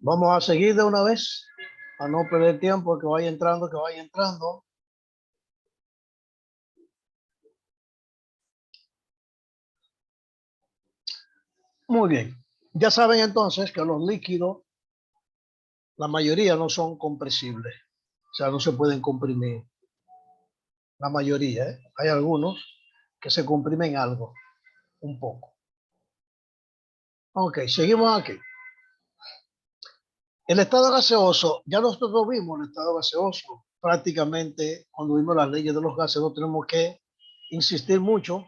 Vamos a seguir de una vez, a no perder tiempo, que vaya entrando, que vaya entrando. Muy bien. Ya saben entonces que los líquidos, la mayoría no son compresibles. O sea, no se pueden comprimir. La mayoría, ¿eh? Hay algunos que se comprimen algo, un poco. Ok, seguimos aquí. El estado gaseoso, ya nosotros vimos el estado gaseoso. Prácticamente, cuando vimos las leyes de los gases, no tenemos que insistir mucho,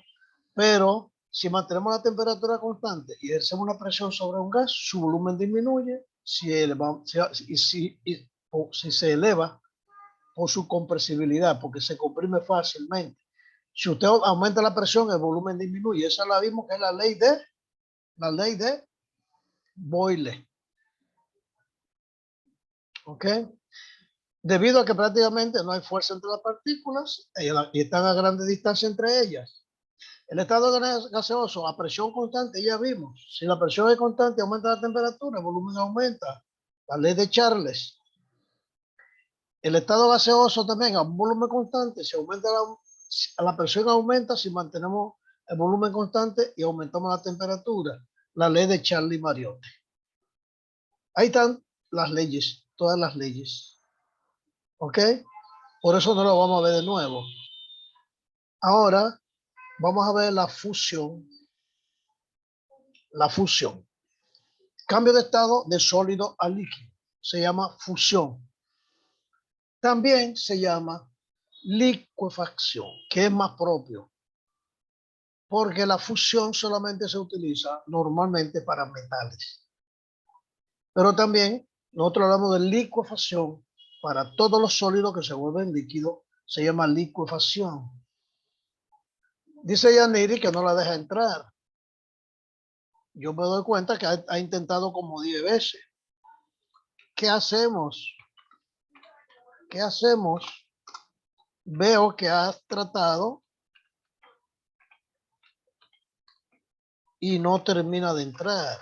pero si mantenemos la temperatura constante y ejercemos una presión sobre un gas, su volumen disminuye. Si se eleva por su compresibilidad, porque se comprime fácilmente. Si usted aumenta la presión, el volumen disminuye. Esa la vimos, que es la ley de Boyle. ¿Ok? Debido a que prácticamente no hay fuerza entre las partículas y están a grande distancia entre ellas. El estado gaseoso a presión constante, ya vimos. Si la presión es constante, aumenta la temperatura, el volumen aumenta. La ley de Charles. El estado gaseoso también a un volumen constante, si aumenta la presión aumenta si mantenemos el volumen constante y aumentamos la temperatura. La ley de Charles-Mariotte. Ahí están las leyes, todas las leyes. ¿Ok? Por eso no lo vamos a ver de nuevo. Ahora vamos a ver la fusión. La fusión. Cambio de estado de sólido a líquido. Se llama fusión. También se llama licuefacción, que es más propio. Porque la fusión solamente se utiliza normalmente para metales. Pero también nosotros hablamos de licuefacción para todos los sólidos que se vuelven líquidos. Se llama licuefacción. Dice Yaniri que no la deja entrar. Yo me doy cuenta que ha intentado como 10 veces. ¿Qué hacemos? ¿Qué hacemos? Veo que has tratado y no termina de entrar.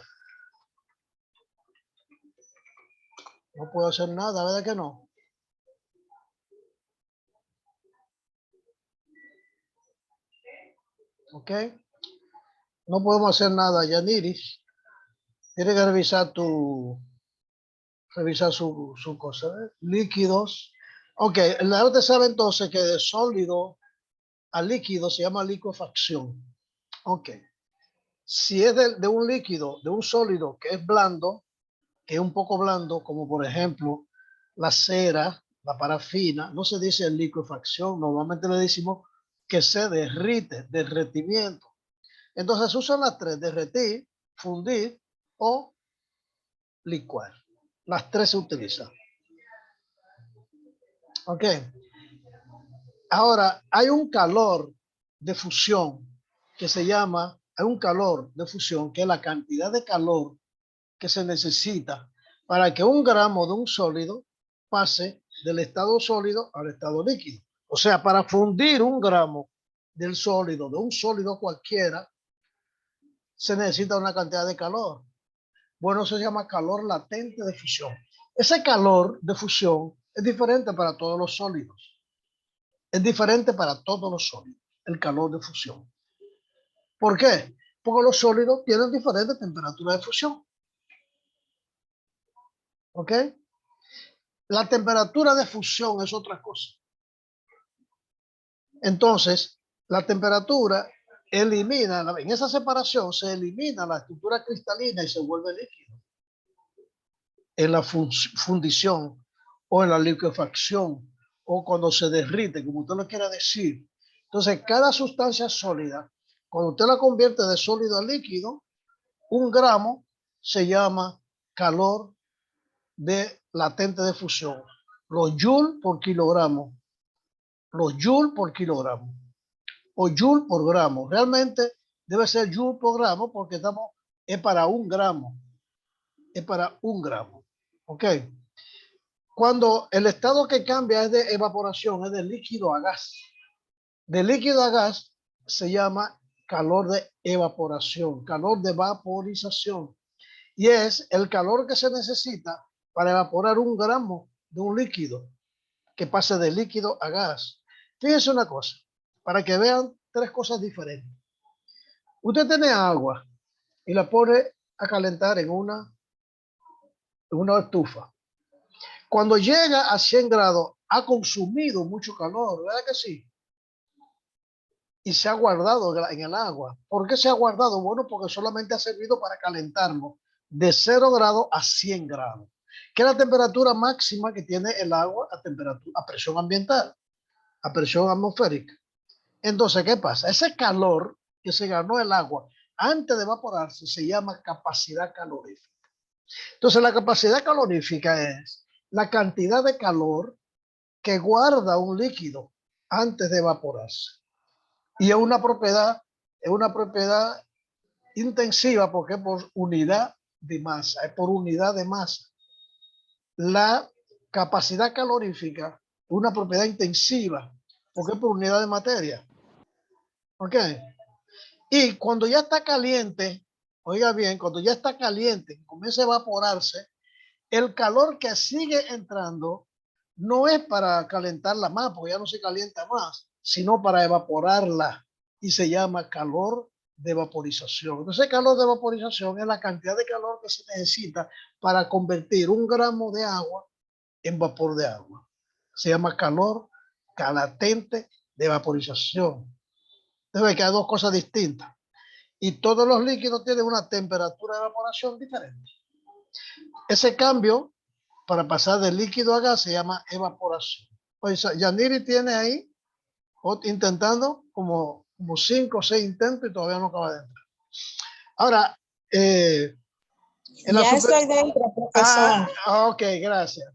No puedo hacer nada, ¿verdad que no? ¿Ok? No podemos hacer nada, Yaniris. Tiene que revisar su cosa. ¿Eh? Líquidos. Ok, usted sabe entonces que de sólido a líquido se llama licuefacción. Ok. Si es de un líquido, de un sólido que es blando, que es un poco blando, como por ejemplo la cera, la parafina, no se dice licuefacción, normalmente le decimos que se derrite, derretimiento. Entonces usan las tres, derretir, fundir o licuar. Las tres se utilizan. Ok. Ahora, hay un calor de fusión que se llama, hay un calor de fusión que es la cantidad de calor que se necesita para que un gramo de un sólido pase del estado sólido al estado líquido. O sea, para fundir un gramo del sólido, de un sólido cualquiera, se necesita una cantidad de calor. Bueno, eso se llama calor latente de fusión. Ese calor de fusión es diferente para todos los sólidos. Es diferente para todos los sólidos, el calor de fusión. ¿Por qué? Porque los sólidos tienen diferentes temperaturas de fusión. ¿Ok? La temperatura de fusión es otra cosa. Entonces, la temperatura elimina, en esa separación se elimina la estructura cristalina y se vuelve líquido. en la fundición o en la liquefacción o cuando se derrite, como usted lo quiera decir. Entonces, cada sustancia sólida, cuando usted la convierte de sólido a líquido, 1 gramo se llama calor de latente de fusión. Los joules por kilogramo. Los joules por kilogramo. O joule por gramo. Realmente debe ser joule por gramo porque es para 1 gramo. Es para 1 gramo. ¿Ok? Cuando el estado que cambia es de evaporación, es de líquido a gas. De líquido a gas se llama calor de evaporación, calor de vaporización. Y es el calor que se necesita para evaporar 1 gramo de un líquido que pase de líquido a gas. Fíjense una cosa, para que vean 3 cosas diferentes. Usted tiene agua y la pone a calentar en una estufa. Cuando llega a 100 grados, ha consumido mucho calor, ¿verdad que sí? Y se ha guardado en el agua. ¿Por qué se ha guardado? Bueno, porque solamente ha servido para calentarlo de 0 grados a 100 grados, que es la temperatura máxima que tiene el agua a presión ambiental, a presión atmosférica. Entonces, ¿qué pasa? Ese calor que se ganó el agua antes de evaporarse se llama capacidad calorífica. Entonces, la capacidad calorífica es la cantidad de calor que guarda un líquido antes de evaporarse. Y es una propiedad intensiva porque es por unidad de masa, es por unidad de masa. La capacidad calorífica es una propiedad intensiva porque es por unidad de materia. ¿Ok? Y cuando ya está caliente, oiga bien, cuando ya está caliente, comienza a evaporarse, el calor que sigue entrando no es para calentarla más, porque ya no se calienta más, sino para evaporarla. Y se llama calor de vaporización. Entonces, el calor de vaporización es la cantidad de calor que se necesita para convertir 1 gramo de agua en vapor de agua. Se llama calor latente de vaporización. Entonces, que hay 2 cosas distintas. Y todos los líquidos tienen una temperatura de evaporación diferente. Ese cambio para pasar de líquido a gas se llama evaporación. Oye, Yaniri tiene ahí intentando como 5 o 6 intentos y todavía no acaba de entrar. Ahora, ya estoy dentro, profesor. Ok, gracias.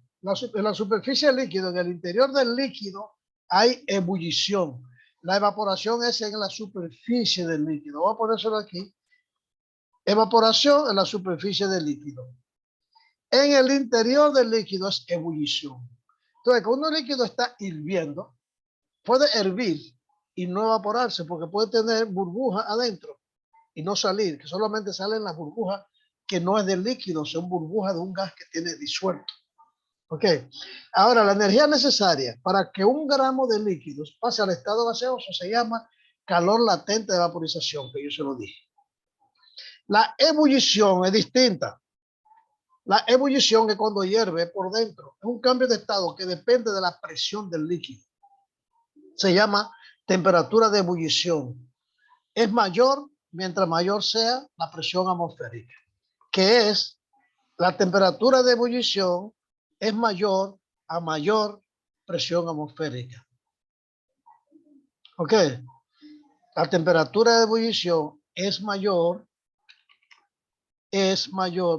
En la superficie del líquido, en el interior del líquido, hay ebullición. La evaporación es en la superficie del líquido. Voy a ponérselo aquí. Evaporación en la superficie del líquido. En el interior del líquido es ebullición. Entonces, cuando un líquido está hirviendo, puede hervir y no evaporarse porque puede tener burbujas adentro y no salir, que solamente salen las burbujas que no es del líquido, son burbujas de un gas que tiene disuelto. Ok. Ahora, la energía necesaria para que 1 gramo de líquidos pase al estado gaseoso se llama calor latente de vaporización, que yo se lo dije. La ebullición es distinta. La ebullición es cuando hierve por dentro. Es un cambio de estado que depende de la presión del líquido. Se llama temperatura de ebullición. Es mayor mientras mayor sea la presión atmosférica, que es la temperatura de ebullición es mayor a mayor presión atmosférica. ¿Ok? La temperatura de ebullición es mayor,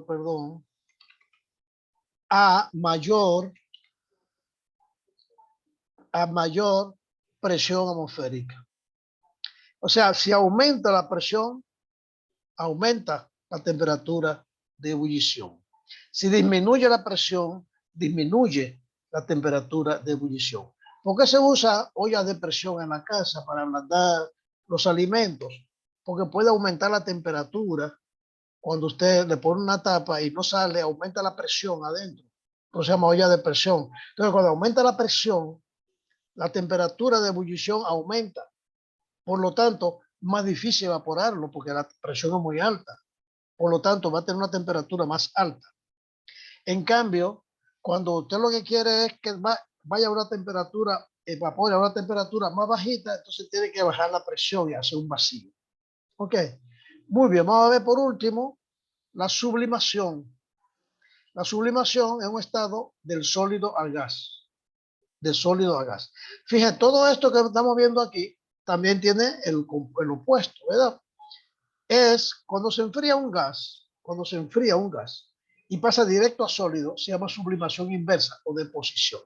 perdón, a mayor presión atmosférica. O sea, si aumenta la presión, aumenta la temperatura de ebullición. Si disminuye la presión, disminuye la temperatura de ebullición. ¿Por qué se usa olla de presión en la casa para ablandar los alimentos? Porque puede aumentar la temperatura cuando usted le pone una tapa y no sale, aumenta la presión adentro. Entonces se llama olla de presión. Entonces, cuando aumenta la presión, la temperatura de ebullición aumenta. Por lo tanto, más difícil evaporarlo porque la presión es muy alta. Por lo tanto, va a tener una temperatura más alta. En cambio, cuando usted lo que quiere es que vaya a una temperatura, evapore a una temperatura más bajita, entonces tiene que bajar la presión y hacer un vacío. Ok, muy bien. Vamos a ver por último la sublimación. La sublimación es un estado del sólido al gas. De sólido a gas. Fíjate, todo esto que estamos viendo aquí también tiene el opuesto, ¿verdad? Es cuando se enfría un gas, y pasa directo a sólido, se llama sublimación inversa o deposición.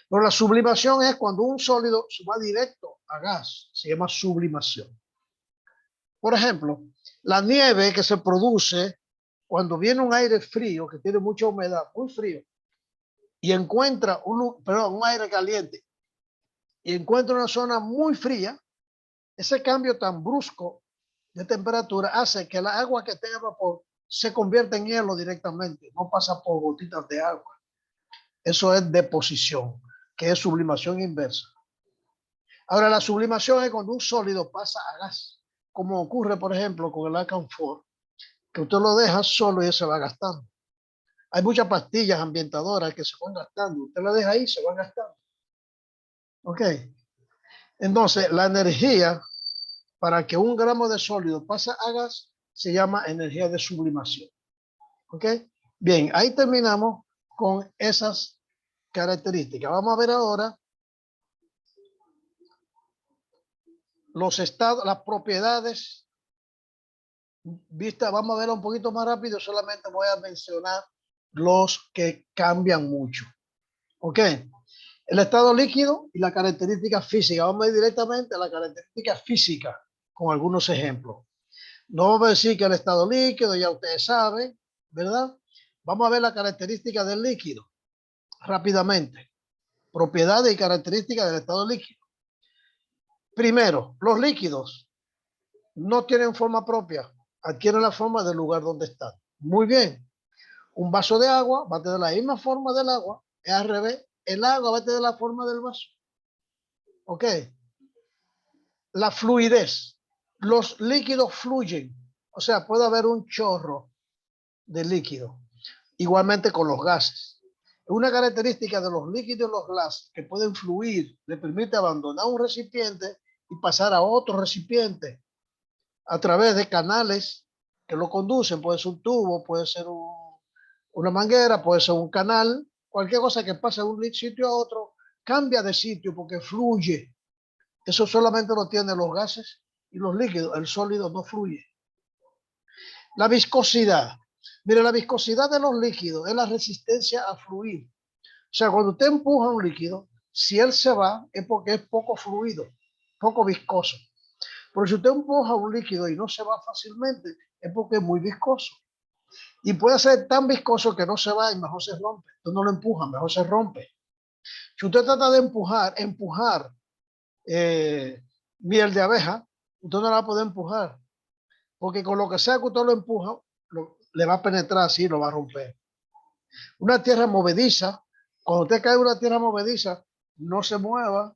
Pero la sublimación es cuando un sólido va directo a gas, se llama sublimación. Por ejemplo, la nieve que se produce cuando viene un aire frío, que tiene mucha humedad, muy frío, y encuentra un aire caliente, y encuentra una zona muy fría, ese cambio tan brusco de temperatura hace que la agua que tenga vapor se convierta en hielo directamente, no pasa por gotitas de agua. Eso es deposición, que es sublimación inversa. Ahora, la sublimación es cuando un sólido pasa a gas, como ocurre, por ejemplo, con el alcanfor, que usted lo deja solo y se va gastando. Hay muchas pastillas ambientadoras que se van gastando. Usted la deja ahí y se van gastando. ¿Ok? Entonces, la energía para que un gramo de sólido pase a gas se llama energía de sublimación. ¿Ok? Bien, ahí terminamos con esas características. Vamos a ver ahora los estados, las propiedades vistas. Vamos a ver un poquito más rápido. Solamente voy a mencionar los que cambian mucho. ¿Ok? El estado líquido y la característica física. Vamos a ir directamente a la característica física con algunos ejemplos. No vamos a decir que el estado líquido, ya ustedes saben, ¿verdad? Vamos a ver la característica del líquido rápidamente. Propiedades y características del estado líquido. Primero, los líquidos no tienen forma propia, adquieren la forma del lugar donde están. Muy bien. Un vaso de agua va a tener la misma forma del agua, es al revés. El agua va a tener la forma del vaso. ¿Ok? La fluidez. Los líquidos fluyen. O sea, puede haber un chorro de líquido. Igualmente con los gases. Una característica de los líquidos y los gases que pueden fluir, le permite abandonar un recipiente y pasar a otro recipiente a través de canales que lo conducen. Puede ser un tubo, puede ser una manguera, puede ser un canal. Cualquier cosa que pase de un sitio a otro cambia de sitio porque fluye. Eso solamente lo tienen los gases y los líquidos. El sólido no fluye. La viscosidad. Mire, la viscosidad de los líquidos es la resistencia a fluir. O sea, cuando usted empuja un líquido, si él se va, es porque es poco fluido, poco viscoso. Pero si usted empuja un líquido y no se va fácilmente, es porque es muy viscoso. Y puede ser tan viscoso que no se va y mejor se rompe. Usted no lo empuja, mejor se rompe. Si usted trata de empujar miel de abeja, usted no la va a poder empujar. Porque con lo que sea que usted lo empuja, le va a penetrar así, lo va a romper. Una tierra movediza, cuando usted cae en una tierra movediza, no se mueva.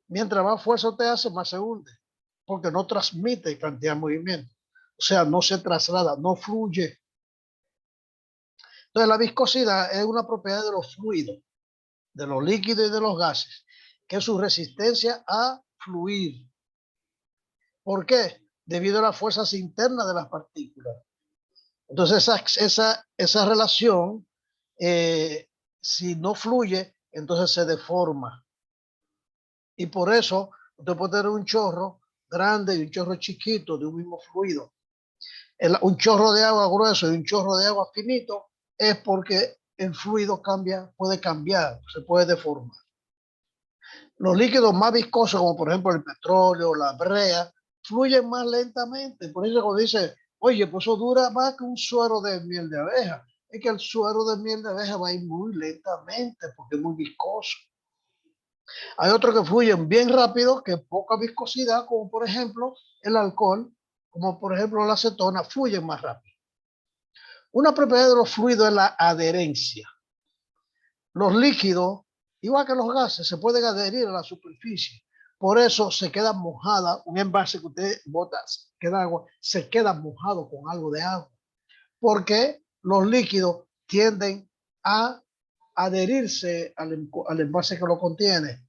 Mientras más fuerza usted hace, más se hunde. Porque no transmite cantidad de movimiento. O sea, no se traslada, no fluye. Entonces, la viscosidad es una propiedad de los fluidos, de los líquidos y de los gases, que es su resistencia a fluir. ¿Por qué? Debido a las fuerzas internas de las partículas. Entonces, esa relación, si no fluye, entonces se deforma. Y por eso, usted puede tener un chorro grande y un chorro chiquito de un mismo fluido. Un chorro de agua grueso y un chorro de agua finito es porque el fluido puede cambiar, se puede deformar. Los líquidos más viscosos, como por ejemplo el petróleo, la brea, fluyen más lentamente. Por eso cuando dice, oye, pues eso dura más que un suero de miel de abeja. Es que el suero de miel de abeja va a ir muy lentamente porque es muy viscoso. Hay otros que fluyen bien rápido, que poca viscosidad, como por ejemplo el alcohol, como por ejemplo la acetona, fluyen más rápido. Una propiedad de los fluidos es la adherencia. Los líquidos, igual que los gases, se pueden adherir a la superficie. Por eso se queda mojada, un envase que usted bota, queda agua, se queda mojado con algo de agua. Porque los líquidos tienden a adherirse al envase que lo contiene.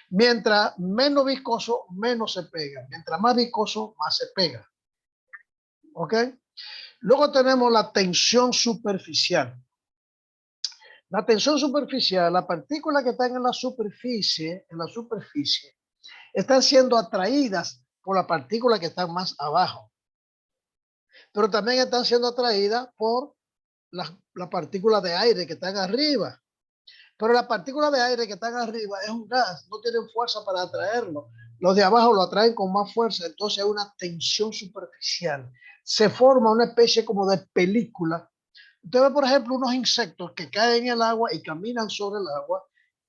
Mientras menos viscoso, menos se pega. Mientras más viscoso, más se pega. ¿Ok? Luego tenemos la tensión superficial. La tensión superficial, las partículas que están en la superficie, están siendo atraídas por las partículas que están más abajo. Pero también están siendo atraídas por las partículas de aire que están arriba. Pero las partículas de aire que están arriba es un gas, no tienen fuerza para atraerlo. Los de abajo lo atraen con más fuerza, entonces hay una tensión superficial. Se forma una especie como de película. Usted ve, por ejemplo, unos insectos que caen en el agua y caminan sobre el agua.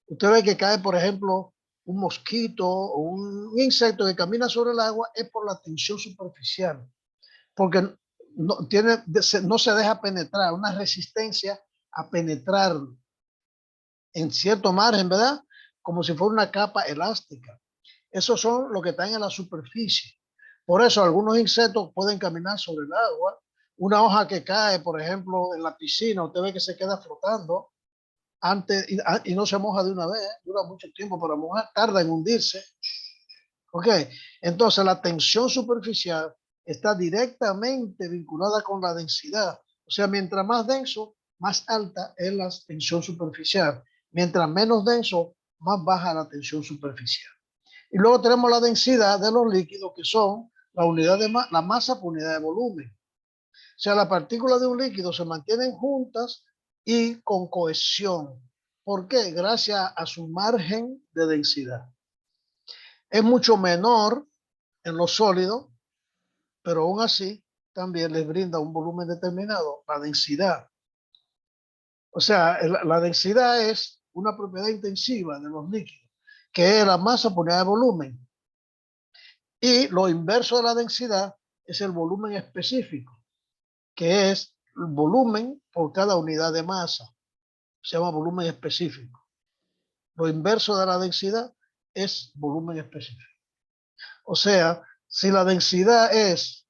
Usted ve que cae, por ejemplo, un mosquito o un insecto que camina sobre el agua, es por la tensión superficial, porque no se deja penetrar, una resistencia a penetrar en cierto margen, ¿verdad? Como si fuera una capa elástica. Esos son los que están en la superficie. Por eso algunos insectos pueden caminar sobre el agua. Una hoja que cae, por ejemplo, en la piscina, usted ve que se queda flotando antes y no se moja de una vez, dura mucho tiempo para mojar, tarda en hundirse. Ok, entonces la tensión superficial está directamente vinculada con la densidad. O sea, mientras más denso, más alta es la tensión superficial. Mientras menos denso, más baja la tensión superficial. Y luego tenemos la densidad de los líquidos, que son la unidad de la masa por unidad de volumen. O sea, las partículas de un líquido se mantienen juntas y con cohesión. ¿Por qué? Gracias a su margen de densidad. Es mucho menor en los sólidos, pero aún así también les brinda un volumen determinado, la densidad. O sea, la densidad es una propiedad intensiva de los líquidos, que es la masa por unidad de volumen. Y lo inverso de la densidad es el volumen específico, que es el volumen por cada unidad de masa. Se llama volumen específico. Lo inverso de la densidad es volumen específico. O sea, si la densidad es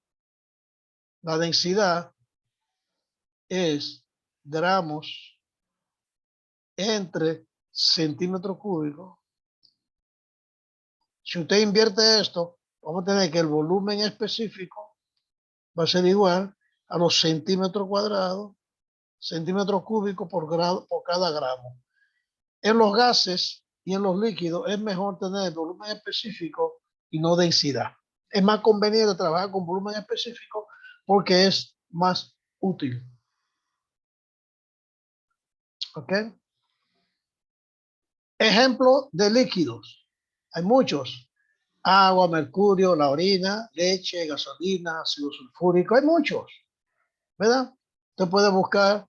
gramos entre centímetros cúbicos, si usted invierte esto, vamos a tener que el volumen específico va a ser igual a los centímetros cuadrados, centímetros cúbicos por cada gramo. En los gases y en los líquidos es mejor tener volumen específico y no densidad. Es más conveniente trabajar con volumen específico porque es más útil. ¿Ok? Ejemplo de líquidos. Hay muchos. Agua, mercurio, la orina, leche, gasolina, ácido sulfúrico. Hay muchos, ¿verdad? Usted puede buscar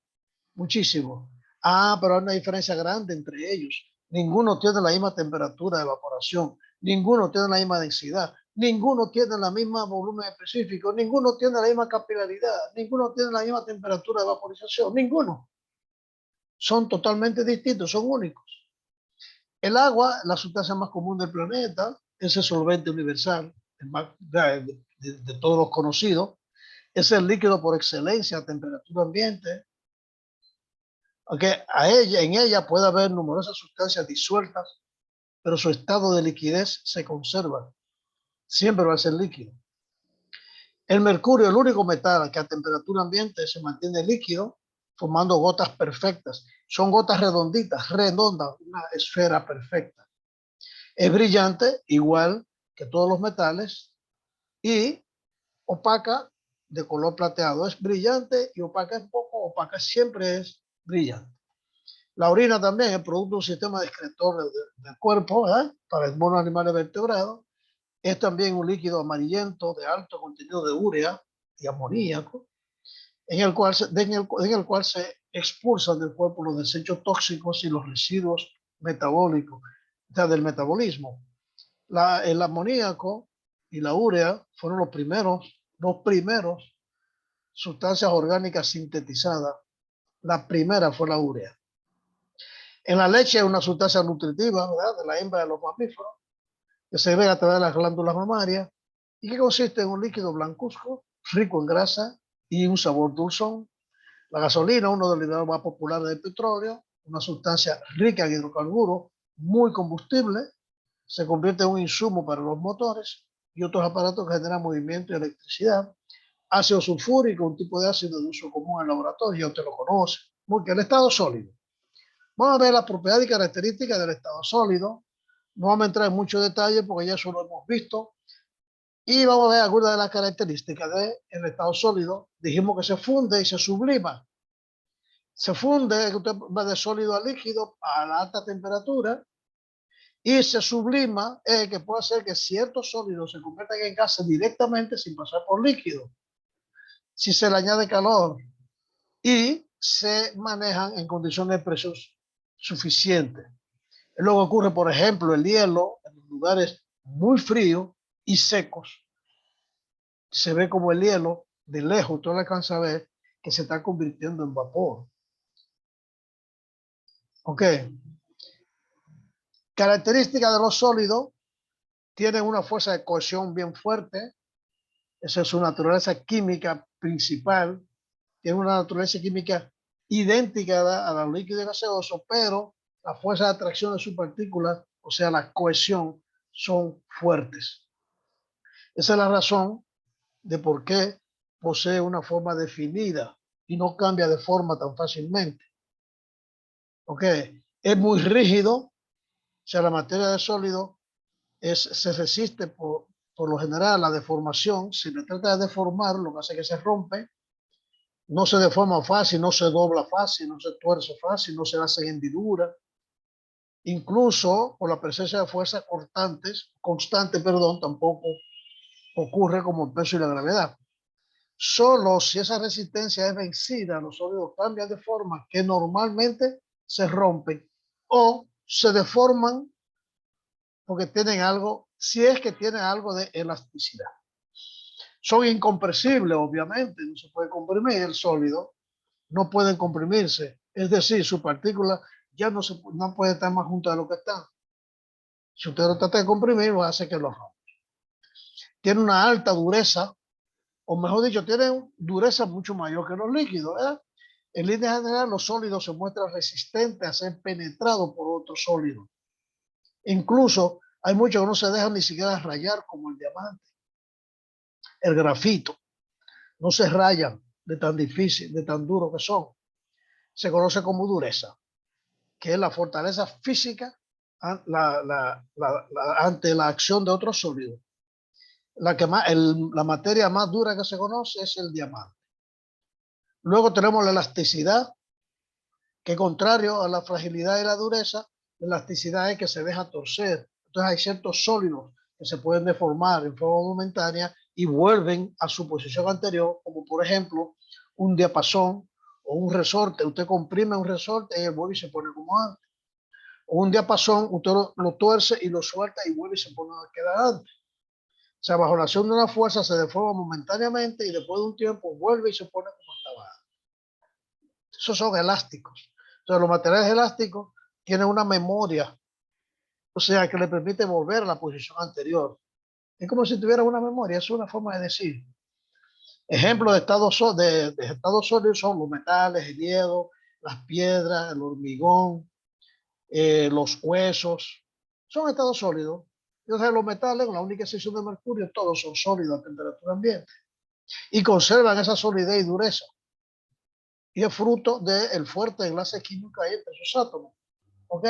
muchísimo. Pero hay una diferencia grande entre ellos. Ninguno tiene la misma temperatura de evaporación. Ninguno tiene la misma densidad. Ninguno tiene la misma volumen específico. Ninguno tiene la misma capilaridad. Ninguno tiene la misma temperatura de vaporización. Ninguno. Son totalmente distintos, son únicos. El agua, la sustancia más común del planeta, es el solvente universal, de todos los conocidos. Es el líquido por excelencia a temperatura ambiente. Aunque en ella puede haber numerosas sustancias disueltas, pero su estado de liquidez se conserva. Siempre va a ser líquido. El mercurio, el único metal que a temperatura ambiente se mantiene líquido, formando gotas perfectas. Son gotas redonditas, redondas, una esfera perfecta. Es brillante, igual que todos los metales, y opaca, de color plateado. Es brillante y opaca es poco, opaca siempre es brillante. La orina también es producto de un sistema de excretor del cuerpo, ¿verdad? Para el mono animal vertebrado. Es también un líquido amarillento de alto contenido de urea y amoníaco, en el cual se expulsan del cuerpo los desechos tóxicos y los residuos metabólicos, o sea, del metabolismo. El amoníaco y la urea fueron los primeros sustancias orgánicas sintetizadas. La primera fue la urea. En la leche es una sustancia nutritiva, ¿verdad?, de la hembra de los mamíferos, que se ve a través de las glándulas mamarias y que consiste en un líquido blancuzco, rico en grasa y un sabor dulzón. La gasolina, uno de los derivados más populares del petróleo, una sustancia rica en hidrocarburos, muy combustible, se convierte en un insumo para los motores y otros aparatos que generan movimiento y electricidad. Ácido sulfúrico, un tipo de ácido de uso común en el laboratorio, ya usted lo conoce. Porque el estado sólido. Vamos a ver las propiedades y características del estado sólido. No vamos a entrar en mucho detalle porque ya eso lo hemos visto. Y vamos a ver algunas de las características del estado sólido. Dijimos que se funde y se sublima. Se funde, que usted va de sólido a líquido a la alta temperatura. Y se sublima, que puede hacer que ciertos sólidos se conviertan en gases directamente sin pasar por líquido. Si se le añade calor y se manejan en condiciones de presión suficientes. Es lo que ocurre, por ejemplo, el hielo en lugares muy fríos y secos. Se ve como el hielo de lejos, tú le alcanzas a ver que se está convirtiendo en vapor. Ok. Características de los sólidos: tienen una fuerza de cohesión bien fuerte. Esa es su naturaleza química principal. Tiene una naturaleza química idéntica a la líquido y gaseoso, pero la fuerza de atracción de sus partículas, o sea, la cohesión, son fuertes. Esa es la razón de por qué posee una forma definida y no cambia de forma tan fácilmente. ¿Ok? Es muy rígido, o sea, la materia de sólido se resiste por lo general a la deformación. Si le trata de deformar, lo que hace es que se rompe. No se deforma fácil, no se dobla fácil, no se tuerce fácil, no se hace hendidura. Incluso por la presencia de fuerzas constantes, tampoco ocurre como el peso y la gravedad. Solo si esa resistencia es vencida, los sólidos cambian de forma que normalmente se rompen o se deforman porque tienen algo, si es que tienen algo de elasticidad. Son incompresibles, obviamente, no se puede comprimir el sólido, no pueden comprimirse, es decir, sus partículas ya no pueden estar más juntas de lo que están. Si usted lo trata de comprimir, va a hacer que lo rompa. Tiene una alta dureza, o mejor dicho, tienen dureza mucho mayor que los líquidos. En línea general, los sólidos se muestran resistentes a ser penetrados por otros sólidos. Incluso hay muchos que no se dejan ni siquiera rayar, como el diamante, el grafito. No se rayan de tan difícil, de tan duro que son. Se conoce como dureza, que es la fortaleza física ante la acción de otros sólidos. La materia más dura que se conoce es el diamante. Luego tenemos la elasticidad, que contrario a la fragilidad y la dureza, la elasticidad es que se deja torcer. Entonces hay ciertos sólidos que se pueden deformar en forma momentánea y vuelven a su posición anterior, como por ejemplo un diapasón o un resorte. Usted comprime un resorte y el vuelve y se pone como antes. O un diapasón, usted lo tuerce y lo suelta y vuelve y se pone a quedar antes. O sea, bajo la acción de una fuerza se deforma momentáneamente y después de un tiempo vuelve y se pone como estaba antes. Esos son elásticos. Entonces, los materiales elásticos tienen una memoria, o sea, que le permite volver a la posición anterior. Es como si tuviera una memoria, es una forma de decir. Ejemplos de estados sólidos son los metales, el hielo, las piedras, el hormigón, los huesos. Son estados sólidos. Entonces, los metales, con la única excepción de mercurio, todos son sólidos a temperatura ambiente y conservan esa solidez y dureza. Y es fruto del fuerte enlace químico ahí entre sus átomos. ¿Ok?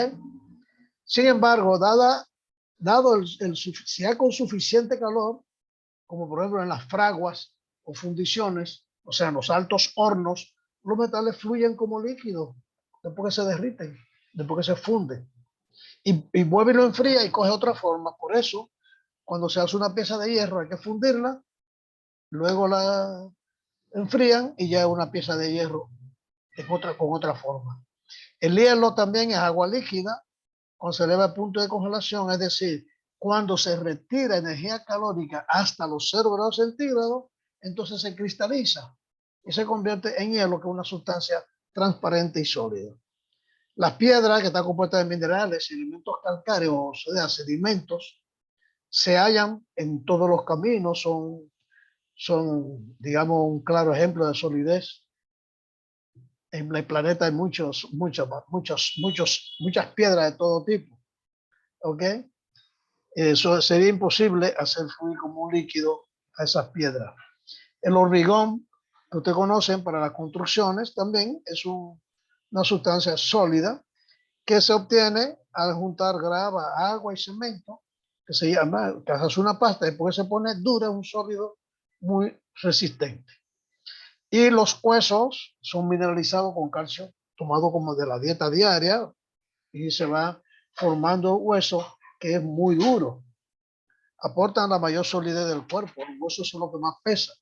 Sin embargo, dado si hay con suficiente calor, como por ejemplo en las fraguas o fundiciones, o sea, en los altos hornos, los metales fluyen como líquidos después que se derriten, después que se funden. Y vuelve y lo enfría y coge otra forma. Por eso, cuando se hace una pieza de hierro, hay que fundirla, luego la enfrían y ya es una pieza de hierro con otra forma. El hielo también es agua líquida cuando se eleva al punto de congelación, es decir, cuando se retira energía calórica hasta los 0 grados centígrados, entonces se cristaliza y se convierte en hielo, que es una sustancia transparente y sólida. Las piedras, que están compuestas de minerales y elementos calcáreos, o sea, sedimentos, se hallan en todos los caminos, son, digamos, un claro ejemplo de solidez. En el planeta hay muchas piedras de todo tipo. ¿Ok? Eso sería imposible hacer fluir como un líquido a esas piedras. El hormigón, que ustedes conocen para las construcciones, también es una sustancia sólida que se obtiene al juntar grava, agua y cemento, que se llama, que hace una pasta, y después se pone dura, un sólido muy resistente. Y los huesos son mineralizados con calcio, tomado como de la dieta diaria, y se va formando hueso que es muy duro. Aportan la mayor solidez del cuerpo, los huesos son los que más pesan,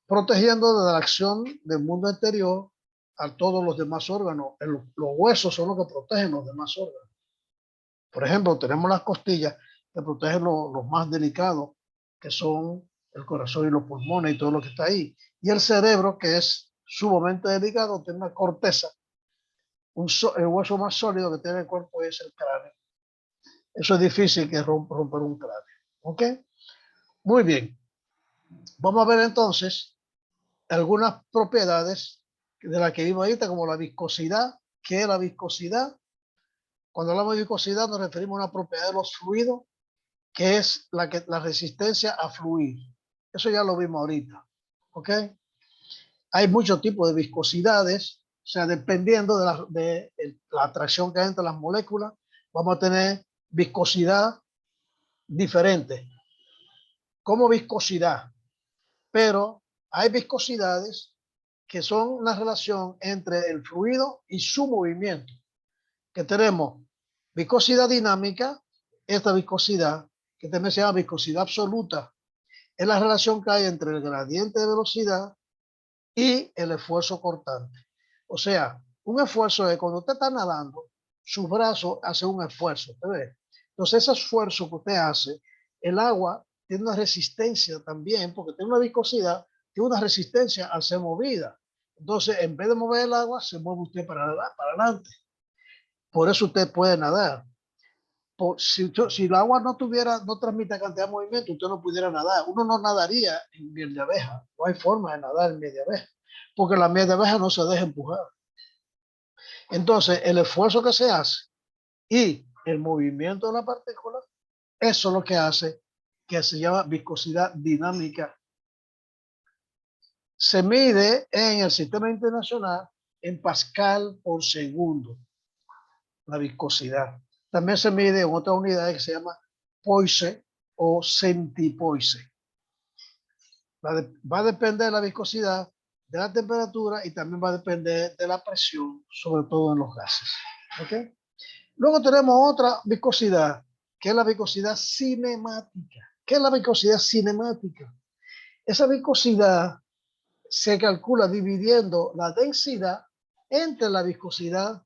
protegiendo de la acción del mundo exterior a todos los demás órganos. Los huesos son los que protegen los demás órganos. Por ejemplo, tenemos las costillas que protegen los más delicados, que son el corazón y los pulmones y todo lo que está ahí. Y el cerebro, que es sumamente delicado, tiene una corteza. El hueso más sólido que tiene el cuerpo es el cráneo. Eso es difícil que romper un cráneo. ¿Ok? Muy bien. Vamos a ver entonces algunas propiedades de las que vimos ahorita, como la viscosidad. ¿Qué es la viscosidad? Cuando hablamos de viscosidad nos referimos a una propiedad de los fluidos, que es la resistencia a fluir. Eso ya lo vimos ahorita. ¿Ok? Hay muchos tipos de viscosidades, o sea, dependiendo de la atracción que hay entre las moléculas, vamos a tener viscosidad diferente, como viscosidad. Pero hay viscosidades que son una relación entre el fluido y su movimiento. Que tenemos viscosidad dinámica, esta viscosidad, que también se llama viscosidad absoluta, es la relación que hay entre el gradiente de velocidad y el esfuerzo cortante. O sea, un esfuerzo es cuando usted está nadando, su brazo hace un esfuerzo, ¿ve? Entonces ese esfuerzo que usted hace, el agua tiene una resistencia también, porque tiene una viscosidad, tiene una resistencia al ser movida. Entonces, en vez de mover el agua, se mueve usted para adelante. Por eso usted puede nadar. Si el agua no transmite cantidad de movimiento, usted no pudiera nadar. Uno no nadaría en miel de abeja. No hay forma de nadar en miel de abeja, porque la miel de abeja no se deja empujar. Entonces, el esfuerzo que se hace y el movimiento de la partícula, eso es lo que hace que se llama viscosidad dinámica. Se mide en el sistema internacional en pascal por segundo, la viscosidad. También se mide en otra unidad que se llama Poise o centipoise. Va a depender de la viscosidad, de la temperatura y también va a depender de la presión, sobre todo en los gases. ¿Okay? Luego tenemos otra viscosidad, que es la viscosidad cinemática. ¿Qué es la viscosidad cinemática? Esa viscosidad se calcula dividiendo la densidad entre la viscosidad,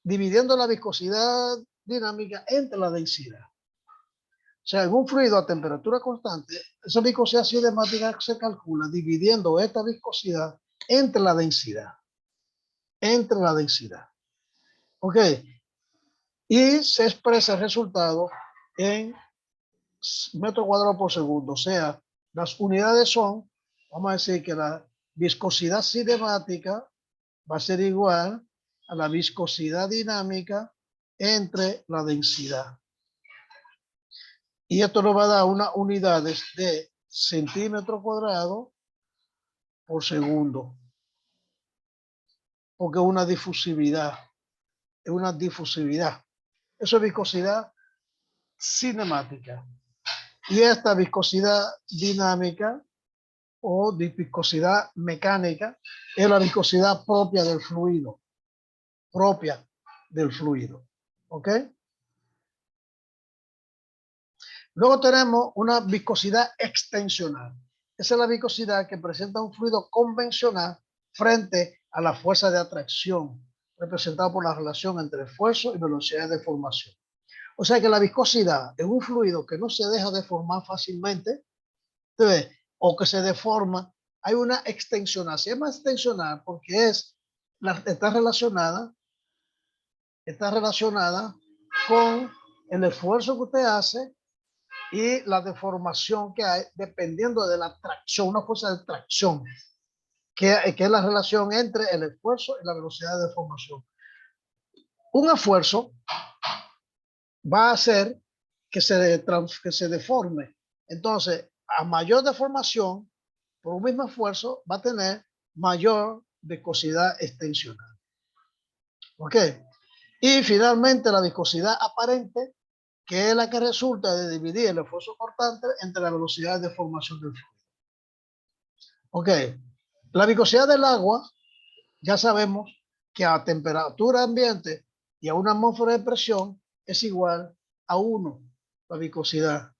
dividiendo la viscosidad dinámica entre la densidad. O sea, en un fluido a temperatura constante, esa viscosidad cinemática se calcula dividiendo esta viscosidad entre la densidad. Entre la densidad. ¿Ok? Y se expresa el resultado en metro cuadrado por segundo. O sea, las unidades son, vamos a decir que la viscosidad cinemática va a ser igual a la viscosidad dinámica entre la densidad. Y esto nos va a dar unas unidades de centímetro cuadrado por segundo. Porque es una difusividad. Es una difusividad. Eso es viscosidad cinemática. Y esta viscosidad dinámica o viscosidad mecánica es la viscosidad propia del fluido. Propia del fluido. ¿Ok? Luego tenemos una viscosidad extensional. Esa es la viscosidad que presenta un fluido convencional frente a la fuerza de atracción, representada por la relación entre esfuerzo y velocidad de deformación. O sea que la viscosidad es un fluido que no se deja deformar fácilmente, ¿sí? O que se deforma. Hay una extensional. Se llama extensional porque está relacionada con el esfuerzo que usted hace y la deformación que hay dependiendo de la tracción, una fuerza de tracción, que es la relación entre el esfuerzo y la velocidad de deformación. Un esfuerzo va a hacer que se deforme. Entonces, a mayor deformación, por un mismo esfuerzo, va a tener mayor viscosidad extensional. ¿Ok? Y finalmente la viscosidad aparente, que es la que resulta de dividir el esfuerzo cortante entre la velocidad de formación del fluido. ¿Ok? La viscosidad del agua, ya sabemos que a temperatura ambiente y a una atmósfera de presión es igual a 1, la viscosidad.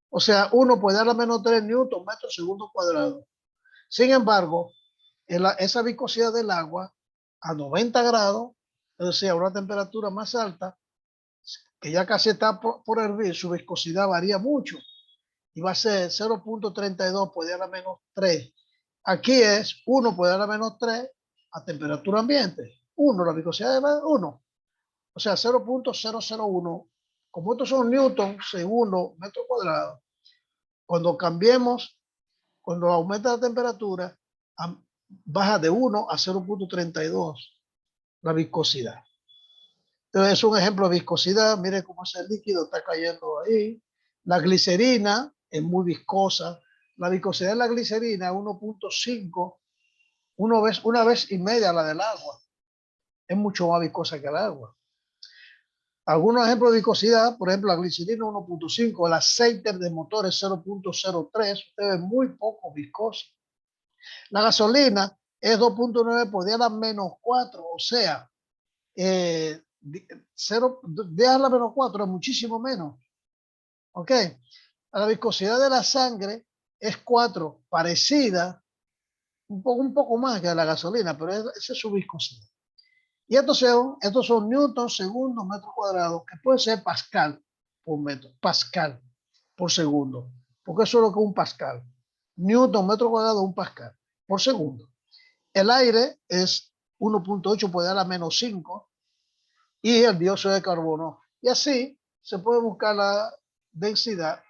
O sea, 1 puede dar a menos 3 newton metros segundo cuadrado. Sin embargo, esa viscosidad del agua a 90 grados, es decir, a una temperatura más alta, que ya casi está por hervir, su viscosidad varía mucho y va a ser 0.32 puede dar a menos 3. Aquí es 1 puede dar a menos 3 a temperatura ambiente. 1, la viscosidad de 1. O sea, 0.001. Como estos son newton segundo metro cuadrado, cuando cambiemos, cuando aumenta la temperatura, baja de 1 a 0.32 la viscosidad. Entonces es un ejemplo de viscosidad. Mire cómo ese líquido está cayendo ahí. La glicerina es muy viscosa. La viscosidad de la glicerina es 1.5, una vez y media la del agua. Es mucho más viscosa que el agua. Algunos ejemplos de viscosidad, por ejemplo, la glicerina 1.5, el aceite de motor es 0.03, usted ve muy poco viscoso. La gasolina es 2.9 por 10 a la menos 4, o sea, 10 a la menos 4 es muchísimo menos. ¿Ok? La viscosidad de la sangre es 4, parecida, un poco más que la gasolina, pero esa es su viscosidad. Y estos son newtons segundo metro cuadrado, que puede ser pascal por metro, pascal por segundo, porque eso es lo que es un pascal. Newton metro cuadrado, un pascal por segundo. El aire es 1.8 puede dar a menos 5 y el dióxido de carbono. Y así se puede buscar la densidad,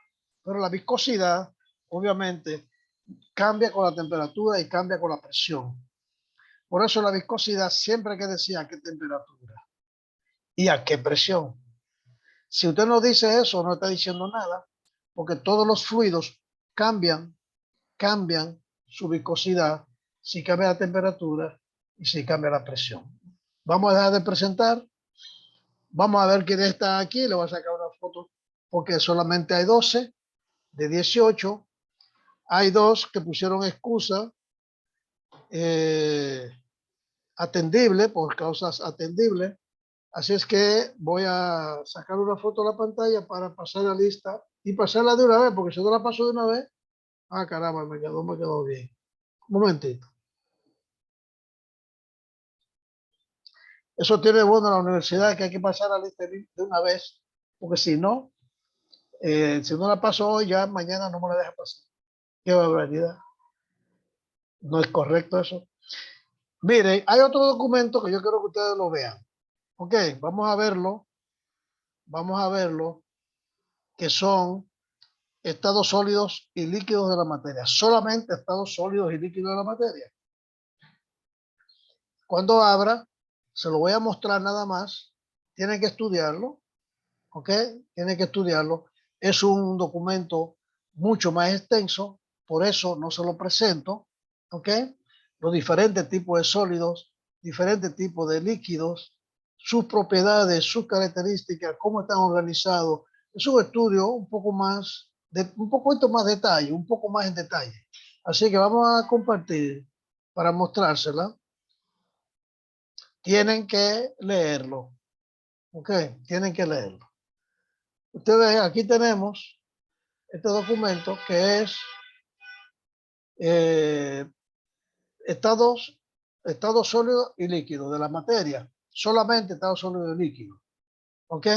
pero la viscosidad obviamente cambia con la temperatura y cambia con la presión. Por eso la viscosidad siempre hay que decir a qué temperatura y a qué presión. Si usted no dice eso, no está diciendo nada, porque todos los fluidos cambian su viscosidad si cambia la temperatura y si cambia la presión. Vamos a dejar de presentar. Vamos a ver quién está aquí. Le voy a sacar una foto porque solamente hay 12 de 18. Hay 2 que pusieron excusa atendible, por causas atendibles. Así es que voy a sacar una foto a la pantalla para pasar la lista y pasarla de una vez, porque si no la paso de una vez, caramba, me quedó bien. Un momentito. Eso tiene bueno la universidad, que hay que pasar la lista de una vez, porque si no la paso hoy, ya mañana no me la deja pasar. Qué barbaridad. No es correcto eso. Miren, hay otro documento que yo quiero que ustedes lo vean. Ok, vamos a verlo. Vamos a verlo, que son estados sólidos y líquidos de la materia. Solamente estados sólidos y líquidos de la materia. Cuando abra, se lo voy a mostrar nada más. Tienen que estudiarlo. ¿Ok? Tienen que estudiarlo. Es un documento mucho más extenso, por eso no se lo presento. ¿Ok? Los diferentes tipos de sólidos, diferentes tipos de líquidos, sus propiedades, sus características, cómo están organizados. Es un estudio un poco más, un poquito más detalle, un poco más en detalle. Así que vamos a compartir para mostrársela. Tienen que leerlo. ¿Ok? Tienen que leerlo. Ustedes, aquí tenemos este documento que es estados sólidos y líquidos de la materia. Solamente estados sólidos y líquidos. ¿Ok?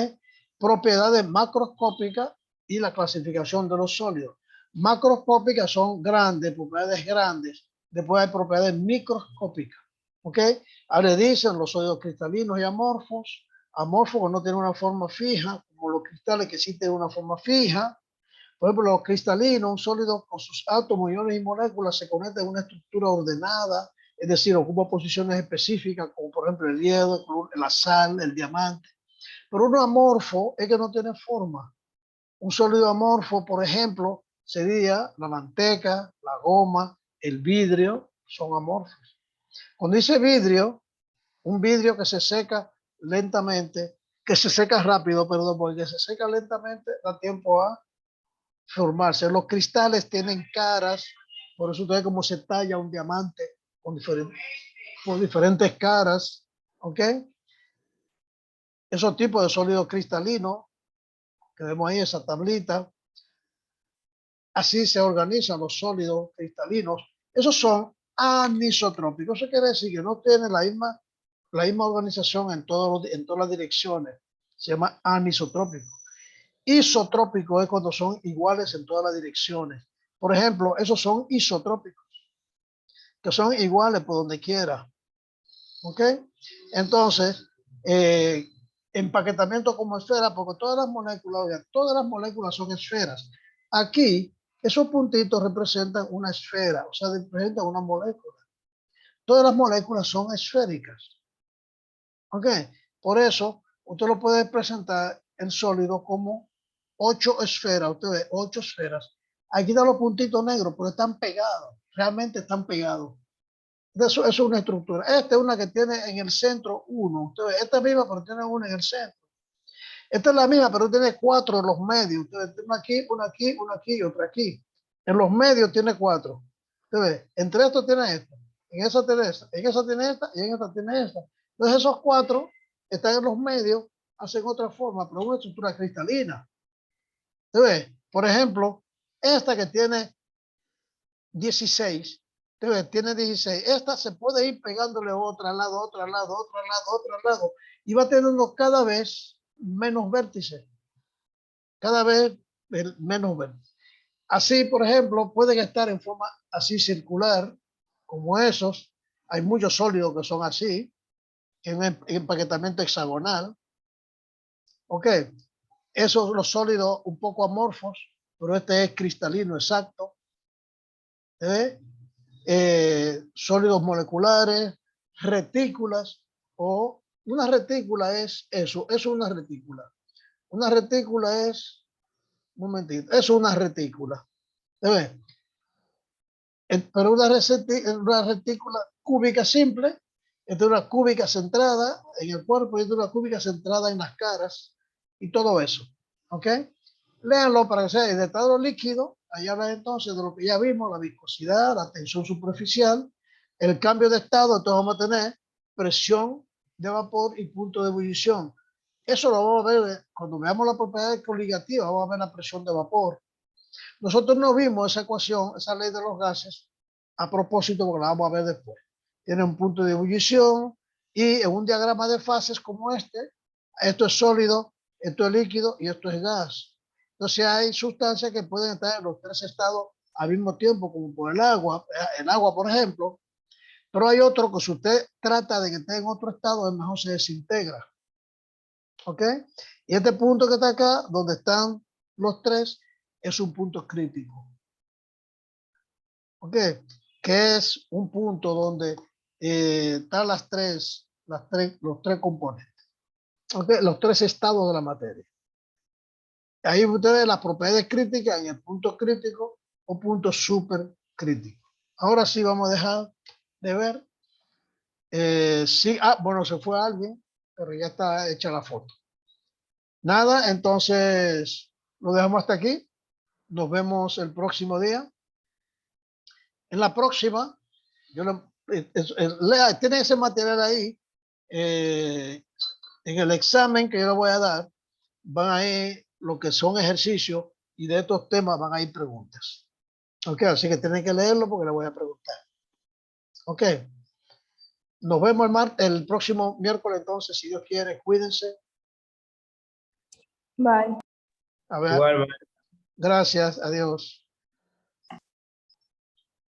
Propiedades macroscópicas y la clasificación de los sólidos. Macroscópicas son grandes, propiedades grandes. Después hay propiedades microscópicas. ¿Ok? Ahora dicen los sólidos cristalinos y amorfos. Amorfos no tienen una forma fija, como los cristales que sí tienen una forma fija. Por ejemplo, los cristalinos, un sólido con sus átomos, iones y moléculas se conectan en una estructura ordenada, es decir, ocupa posiciones específicas, como por ejemplo el hierro, la sal, el diamante. Pero un amorfo es que no tiene forma. Un sólido amorfo, por ejemplo, sería la manteca, la goma, el vidrio, son amorfos. Cuando dice vidrio, un vidrio que se seca lentamente, que se seca rápido, perdón, porque se seca lentamente, da tiempo a formarse. Los cristales tienen caras, por eso ustedes como se talla un diamante con diferentes caras, ¿ok? Esos tipos de sólidos cristalinos que vemos ahí, esa tablita, así se organizan los sólidos cristalinos. Esos son anisotrópicos. Eso quiere decir que no tienen la misma organización en todas las direcciones. Se llama anisotrópico. Isotrópico es cuando son iguales en todas las direcciones. Por ejemplo, esos son isotrópicos, que son iguales por donde quiera. ¿Ok? Entonces, empaquetamiento como esfera, porque todas las moléculas son esferas. Aquí, esos puntitos representan una esfera, o sea, representan una molécula. Todas las moléculas son esféricas. ¿Ok? Por eso, usted lo puede presentar en sólido como 8 esferas. Usted ve 8 esferas. Aquí están los puntitos negros, pero están pegados. Realmente están pegados. Eso es una estructura. Esta es una que tiene en el centro 1. Usted ve, esta es misma, pero tiene una en el centro. Esta es la misma, pero tiene 4 en los medios. Usted ve, una aquí, una aquí, una aquí y otra aquí. En los medios tiene 4. Usted ve, entre estos tiene esta. En esa tiene esta. En esa tiene esta. Y en esta tiene esta. Entonces esos 4 están en los medios, hacen otra forma, pero una estructura cristalina. ¿Usted ve? Por ejemplo, esta que tiene 16, tiene 16. Esta se puede ir pegándole otra al lado, otra al lado, otra al lado, otra al lado, y va teniendo cada vez menos vértices. Cada vez menos vértices. Así, por ejemplo, pueden estar en forma así circular, como esos. Hay muchos sólidos que son así, en empaquetamiento hexagonal. Ok, esos los sólidos un poco amorfos, pero este es cristalino exacto. Sólidos moleculares, retículas, o una retícula es eso es una retícula. Una retícula es, un momentito, es una retícula. Pero una retícula cúbica simple, es una cúbica centrada en el cuerpo y es una cúbica centrada en las caras y todo eso. ¿Ok? Léanlo para que sea el estado líquido. Ahí habla entonces de lo que ya vimos, la viscosidad, la tensión superficial, el cambio de estado. Entonces vamos a tener presión de vapor y punto de ebullición. Eso lo vamos a ver cuando veamos la propiedad coligativa, vamos a ver la presión de vapor. Nosotros no vimos esa ecuación, esa ley de los gases, a propósito, porque la vamos a ver después. Tiene un punto de ebullición y en un diagrama de fases como este, esto es sólido, esto es líquido y esto es gas. Entonces hay sustancias que pueden estar en los 3 estados al mismo tiempo, como por el agua, por ejemplo, pero hay otro que si usted trata de que esté en otro estado, es mejor se desintegra. ¿Ok? Y este punto que está acá, donde están los 3, es un punto crítico. ¿Ok? Que es un punto donde están los 3 componentes. ¿Ok? Los 3 estados de la materia. Ahí ustedes las propiedades críticas en el punto crítico o punto supercrítico. Ahora sí vamos a dejar de ver. Sí, bueno, se fue alguien, pero ya está hecha la foto. Nada, entonces lo dejamos hasta aquí. Nos vemos el próximo día. En la próxima, lea, tiene ese material ahí. En el examen que yo le voy a dar, van a ir lo que son ejercicios y de estos temas van a ir preguntas. Ok, así que tienen que leerlo porque le voy a preguntar. Ok. Nos vemos el próximo miércoles entonces, si Dios quiere. Cuídense. Bye. A ver. Igual, Gracias. Adiós.